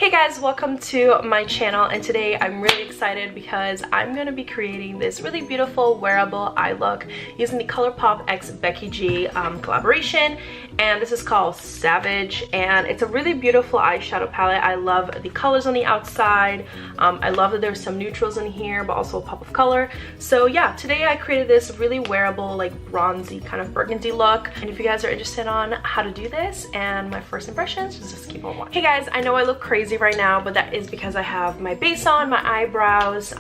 Hey guys, welcome to my channel, and today I'm really excited because I'm going to be creating this really beautiful wearable eye look using the Colourpop x Becky G collaboration, and this is called Savage, and it's a really beautiful eyeshadow palette. I love the colors on the outside. I love that there's some neutrals in here but also a pop of color. So yeah, today I created this really wearable, like bronzy kind of burgundy look, and if you guys are interested on how to do this and my first impressions, just keep on watching. Hey guys, I know I look crazy right now, but that is because I have my base on, my eyebrows,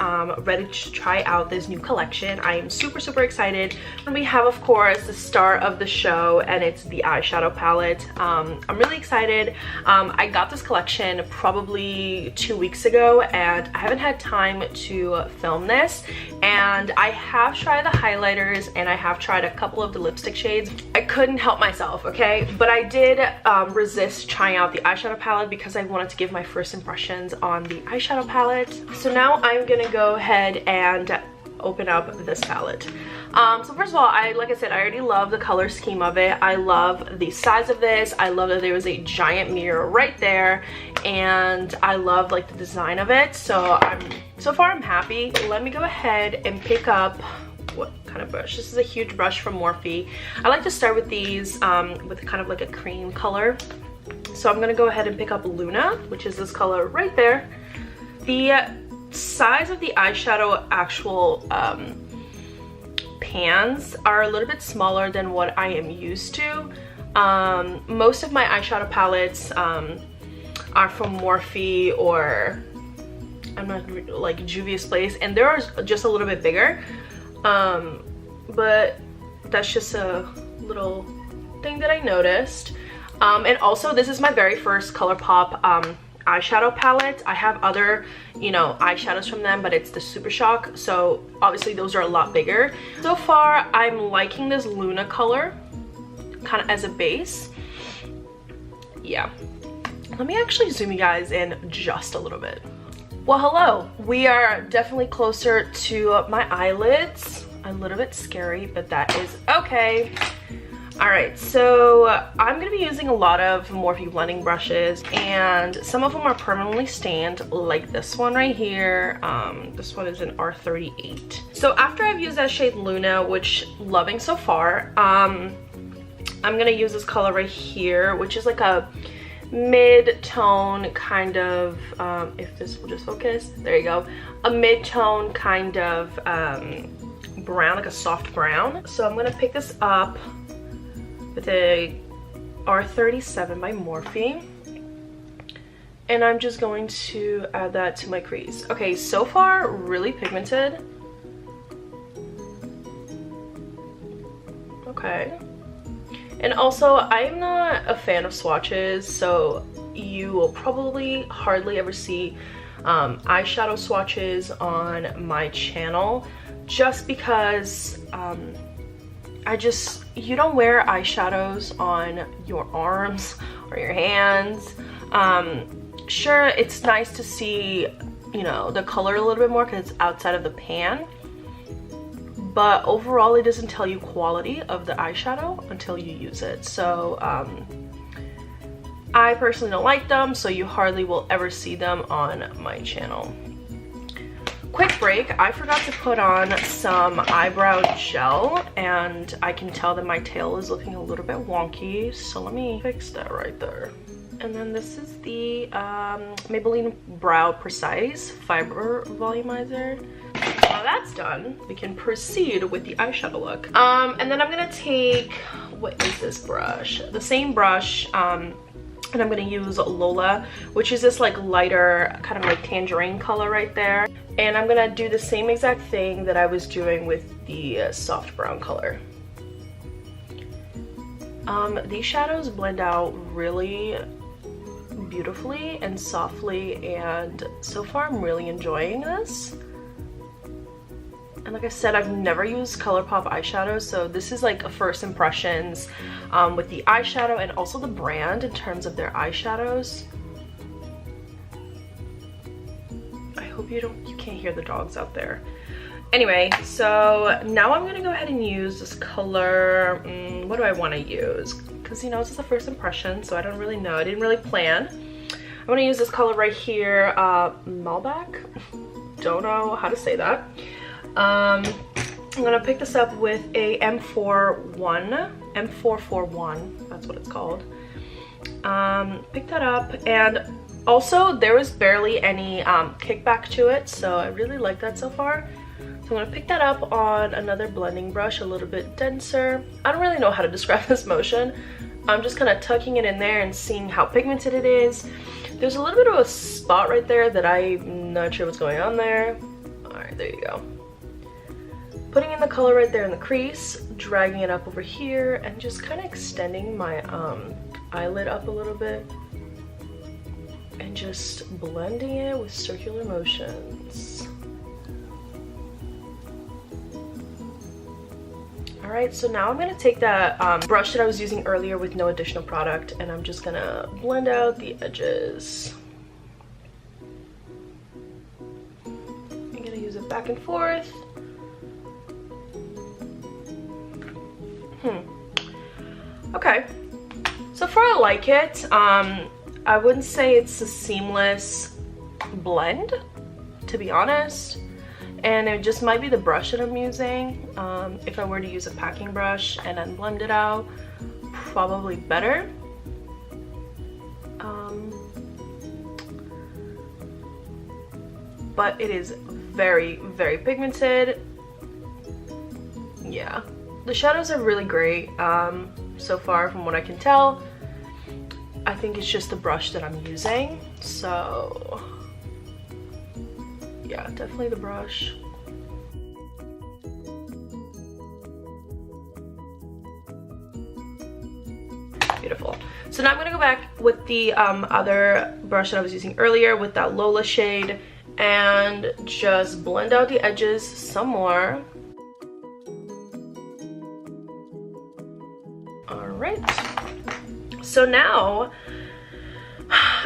ready to try out this new collection. I am super excited. And we have, of course, the star of the show, and it's the eyeshadow palette. I'm really excited. I got this collection probably 2 weeks ago, and I haven't had time to film this, and I have tried the highlighters and I have tried a couple of the lipstick shades. I couldn't help myself, okay, but I did resist trying out the eyeshadow palette because I wanted to give my first impressions on the eyeshadow palette. So now I'm gonna go ahead and open up this palette. So first of all, like I said, I already love the color scheme of it. I love the size of this. I love that there was a giant mirror right there, and I love like the design of it. So so far I'm happy. Let me go ahead and pick up what kind of brush. This is a huge brush from Morphe. I like to start with these with kind of like a cream color. So I'm gonna go ahead and pick up Luna, which is this color right there. The size of the eyeshadow actual pans are a little bit smaller than what I am used to. Most of my eyeshadow palettes are from Morphe or I'm not like Juvia's Place, and they're just a little bit bigger. But that's just a little thing that I noticed. And also, this is my very first Colourpop eyeshadow palette. I have other, you know, eyeshadows from them, but it's the Super Shock, so obviously those are a lot bigger. So far, I'm liking this Luna color kind of as a base. Yeah. Let me actually zoom you guys in just a little bit. Well, hello. We are definitely closer to my eyelids. A little bit scary, but that is okay. Alright, so I'm going to be using a lot of Morphe blending brushes, and some of them are permanently stained, like this one right here. This one is an R38. So after I've used that shade Luna, which loving so far, I'm going to use this color right here, which is like a mid-tone kind of, if this will just focus, there you go, a mid-tone kind of brown, like a soft brown. So I'm going to pick this up with a R37 by Morphe, and I'm just going to add that to my crease. Okay, so far really pigmented. Okay, and also I'm not a fan of swatches, so you will probably hardly ever see eyeshadow swatches on my channel, just because you don't wear eyeshadows on your arms or your hands. Sure, it's nice to see, you know, the color a little bit more because it's outside of the pan, but overall it doesn't tell you quality of the eyeshadow until you use it. So I personally don't like them, so you hardly will ever see them on my channel. Quick break, I forgot to put on some eyebrow gel, and I can tell that my tail is looking a little bit wonky, so let me fix that right there. And then this is the Maybelline Brow Precise Fiber Volumizer. Now that's done, we can proceed with the eyeshadow look. And then I'm gonna take, what is this brush? The same brush, and I'm gonna use Lola, which is this like lighter kind of like tangerine color right there. And I'm gonna do the same exact thing that I was doing with the soft brown color. These shadows blend out really beautifully and softly, and so far I'm really enjoying this. And like I said, I've never used Colourpop eyeshadow, so this is like a first impressions with the eyeshadow and also the brand in terms of their eyeshadows. I hope you can't hear the dogs out there. Anyway, so now I'm gonna go ahead and use this color. What do I want to use? Because, you know, this is the first impression, so I don't really know. I didn't really plan. I'm gonna use this color right here, Malbec. Don't know how to say that. I'm gonna pick this up with a M441, that's what it's called. Pick that up, and also there was barely any kickback to it, so I really like that so far. So I'm gonna pick that up on another blending brush, a little bit denser. I don't really know how to describe this motion. I'm just kind of tucking it in there and seeing how pigmented it is. There's a little bit of a spot right there that I'm not sure what's going on there. All right, there you go. Putting in the color right there in the crease, dragging it up over here, and just kind of extending my eyelid up a little bit. And just blending it with circular motions. Alright, so now I'm going to take that brush that I was using earlier with no additional product, and I'm just going to blend out the edges. I'm going to use it back and forth. Okay, so far I like it. I wouldn't say it's a seamless blend, to be honest. And it just might be the brush that I'm using. If I were to use a packing brush and then blend it out, probably better. But it is very, very pigmented. Yeah, the shadows are really great so far from what I can tell. I think it's just the brush that I'm using, so yeah, definitely the brush. Beautiful. So now I'm gonna go back with the other brush that I was using earlier with that Lola shade and just blend out the edges some more. All right. So now,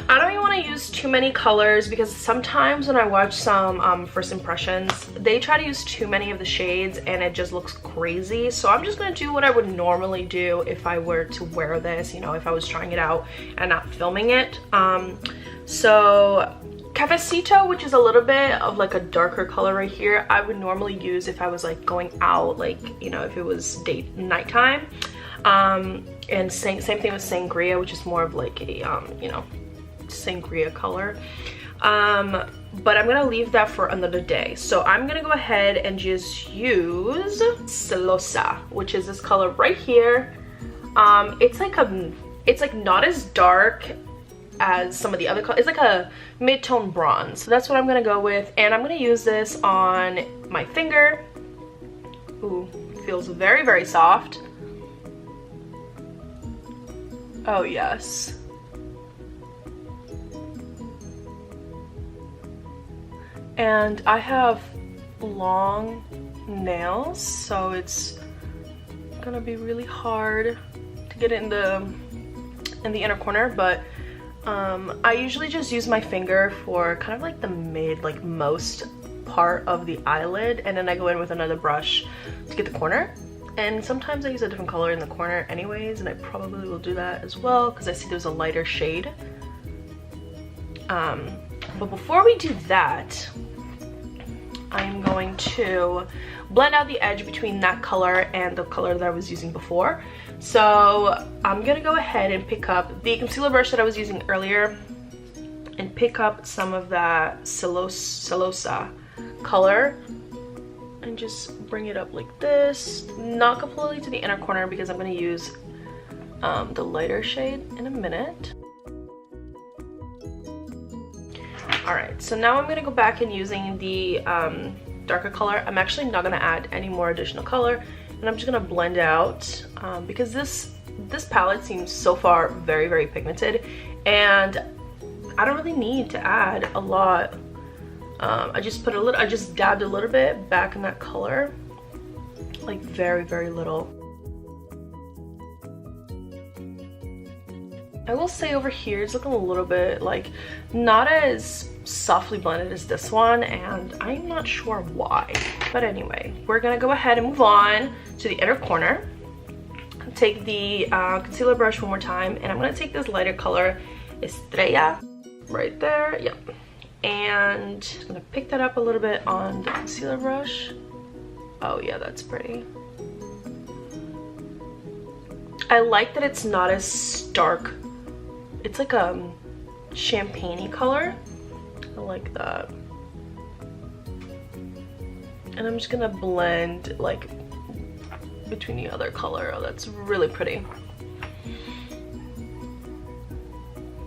I don't even want to use too many colors because sometimes when I watch some first impressions, they try to use too many of the shades and it just looks crazy. So I'm just going to do what I would normally do if I were to wear this, you know, if I was trying it out and not filming it. So Cafecito, which is a little bit of like a darker color right here, I would normally use if I was like going out, like, you know, if it was nighttime. And same thing with Sangria, which is more of like a you know, sangria color. But I'm gonna leave that for another day. So I'm gonna go ahead and just use Celosa, which is this color right here. It's like not as dark as some of the other colors. It's like a mid-tone bronze. So that's what I'm gonna go with, and I'm gonna use this on my finger. Ooh, feels very, very soft. Oh yes. And I have long nails, so it's gonna be really hard to get it in the inner corner, but I usually just use my finger for kind of like the most part of the eyelid, and then I go in with another brush to get the corner. And sometimes I use a different color in the corner anyways, and I probably will do that as well because I see there's a lighter shade. But before we do that, I'm going to blend out the edge between that color and the color that I was using before. So I'm gonna go ahead and pick up the concealer brush that I was using earlier and pick up some of that Celosa color and just bring it up like this, not completely to the inner corner because I'm going to use the lighter shade in a minute. Alright, so now I'm going to go back and using the darker color. I'm actually not going to add any more additional color, and I'm just going to blend out because this palette seems so far very, very pigmented, and I don't really need to add a lot. I just dabbed a little bit back in that color, like very, very little. I will say over here it's looking a little bit like not as softly blended as this one, and I'm not sure why. But anyway, we're gonna go ahead and move on to the inner corner. Take the concealer brush one more time, and I'm gonna take this lighter color, Estrella. right there. Yep. And I'm gonna pick that up a little bit on the concealer brush. Oh yeah, that's pretty. I like that it's not as stark. It's like a champagne-y color. I like that. And I'm just gonna blend like between the other color. Oh, that's really pretty.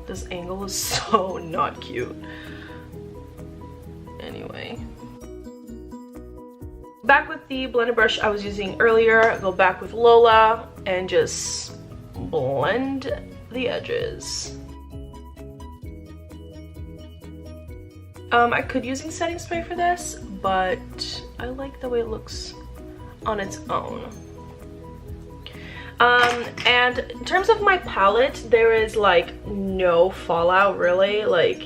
This angle is so not cute. Anyway. Back with the blender brush I was using earlier. Go back with Lola and just blend the edges. I could use setting spray for this, but I like the way it looks on its own. And in terms of my palette, there is like no fallout really, like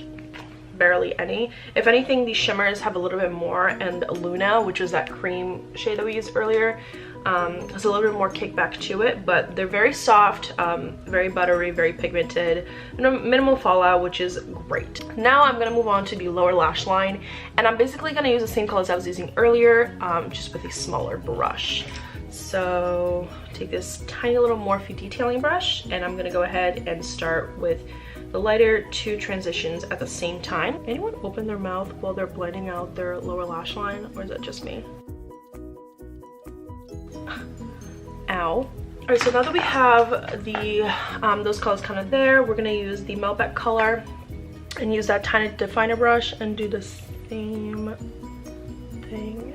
barely any. If anything, these shimmers have a little bit more, and Luna, which was that cream shade that we used earlier, has a little bit more kickback to it, but they're very soft, very buttery, very pigmented, minimal fallout, which is great. Now I'm gonna move on to the lower lash line, and I'm basically gonna use the same colors I was using earlier, just with a smaller brush. So take this tiny little Morphe detailing brush, and I'm gonna go ahead and start with the lighter two transitions at the same time. Anyone open their mouth while they're blending out their lower lash line, or is that just me? Ow. Alright, so now that we have the those colors kind of there, we're gonna use the Meltback color and use that tiny definer brush and do the same thing.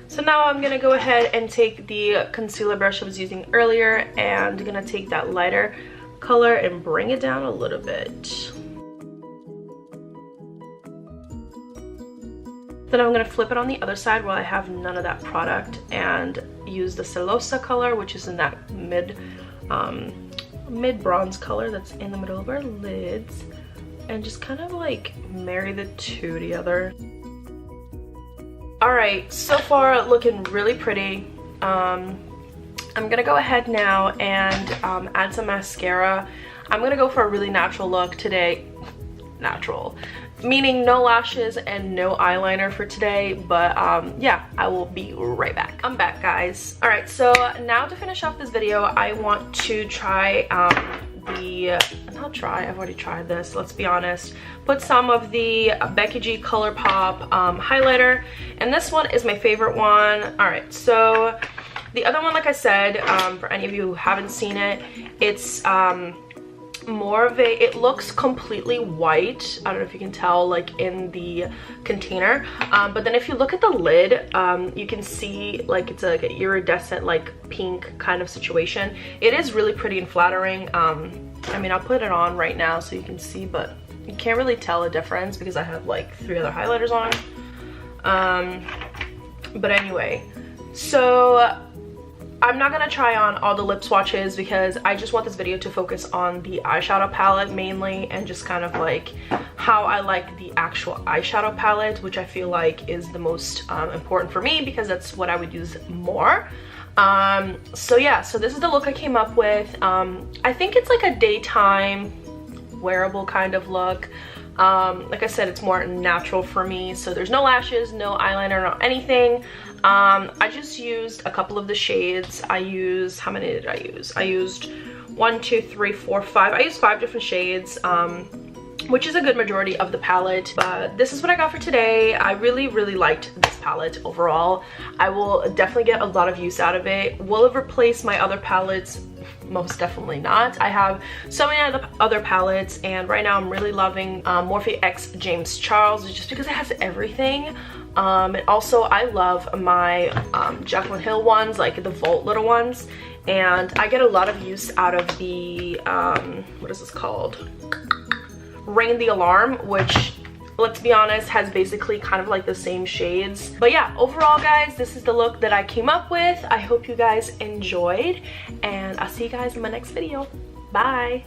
So now I'm gonna go ahead and take the concealer brush I was using earlier, and I'm gonna take that lighter color and bring it down a little bit. Then I'm gonna flip it on the other side while I have none of that product, and use the Celosa color, which is in that mid bronze color that's in the middle of our lids, and just kind of like marry the two together. Alright, so far looking really pretty. I'm gonna go ahead now and add some mascara. I'm gonna go for a really natural look today. Natural, meaning no lashes and no eyeliner for today, but yeah, I will be right back. I'm back, guys. Alright, so now to finish off this video, I want to try I've already tried this, let's be honest. Put some of the Becky G Colourpop highlighter, and this one is my favorite one. Alright, so the other one, like I said, for any of you who haven't seen it, it's more of a, it looks completely white. I don't know if you can tell, like in the container, but then if you look at the lid, you can see like it's like an iridescent, like pink kind of situation. It is really pretty and flattering. I mean, I'll put it on right now so you can see, but you can't really tell a difference because I have like 3 other highlighters on. But anyway, so I'm not gonna try on all the lip swatches because I just want this video to focus on the eyeshadow palette mainly, and just kind of like how I like the actual eyeshadow palette, which I feel like is the most important for me because that's what I would use more. So yeah, so this is the look I came up with. I think it's like a daytime wearable kind of look. Like I said, it's more natural for me, so there's no lashes, no eyeliner, no anything. I just used a couple of the shades. I used, how many did I use? I used 1, 2, 3, 4, 5. I used 5 different shades, which is a good majority of the palette. But this is what I got for today. I really liked this palette overall. I will definitely get a lot of use out of it. Will it replace my other palettes? Most definitely not. I have so many other palettes, and right now I'm really loving Morphe X James Charles, just because it has everything. And also I love my Jaclyn Hill ones, like the Volt little ones, and I get a lot of use out of the what is this called? Ring the Alarm, which, let's be honest, has basically kind of like the same shades. But yeah, overall guys, this is the look that I came up with. I hope you guys enjoyed, and I'll see you guys in my next video. Bye.